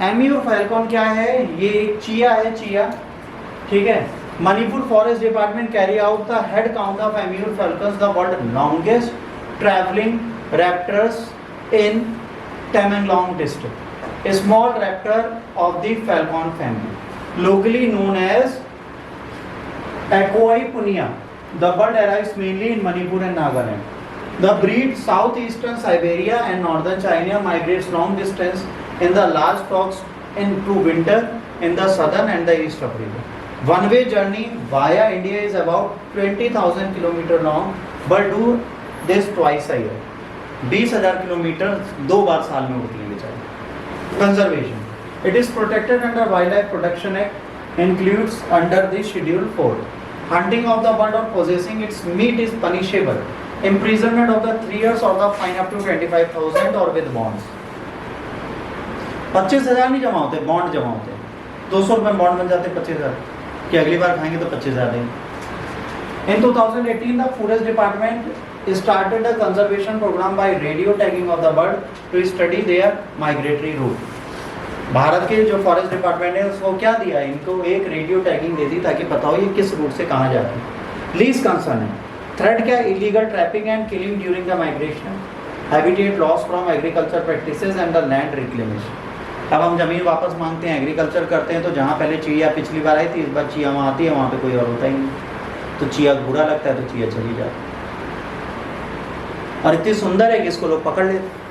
एम्यूर Falcon क्या है? ये एक चिया है, चिया, ठीक है। Manipur forest department carry out the head count of Amur falcons, the world longest travelling raptors in Tamenglong district. A small raptor of the falcon family, locally known as Equoipunia. The bird arrives mainly in Manipur and Nagaland. The breed southeastern Siberia and northern China, migrates long distance in the large flocks into winter in the southern and the east of India. One-way journey via India is about 20,000 km long, but do this twice a year. 20,000 kilometre 2 बार साल में उड़ती है बेचारी। Conservation, it is protected under wildlife protection act, includes under the schedule 4। Hunting of the bird और possessing its meat is punishable, imprisonment of the 3 years और the fine up to 25,000 और with bonds. 25,000 नहीं जमा होते, bond जमा होते हैं। 200 रुपये बॉन्ड बन जाते हैं 25,000 कि अगली बार खाएंगे तो 25,000 देंगे। इन 2018 the forest department started a conservation program by radio tagging of the bird to study their migratory route। Bharat के जो फॉरेस्ट डिपार्टमेंट है उसको क्या दिया है, इनको एक रेडियो टैगिंग दे दी ताकि पता हो ये किस रूट से कहाँ जाते हैं। लीज कंसर्न है थ्रेट क्या, illegal trapping and killing during the migration, habitat loss from agriculture practices and the land reclamation. अब हम जमीन वापस मांगते हैं, एग्रीकल्चर करते हैं, तो जहाँ पहले चिड़िया पिछली बार आई थी, इस बार चिड़िया वहाँ आती है, वहाँ पे कोई और होता ही नहीं, तो चिड़िया बुरा लगता है तो चिड़िया चली जाती है। और इतनी सुंदर है कि इसको लोग पकड़ लेते।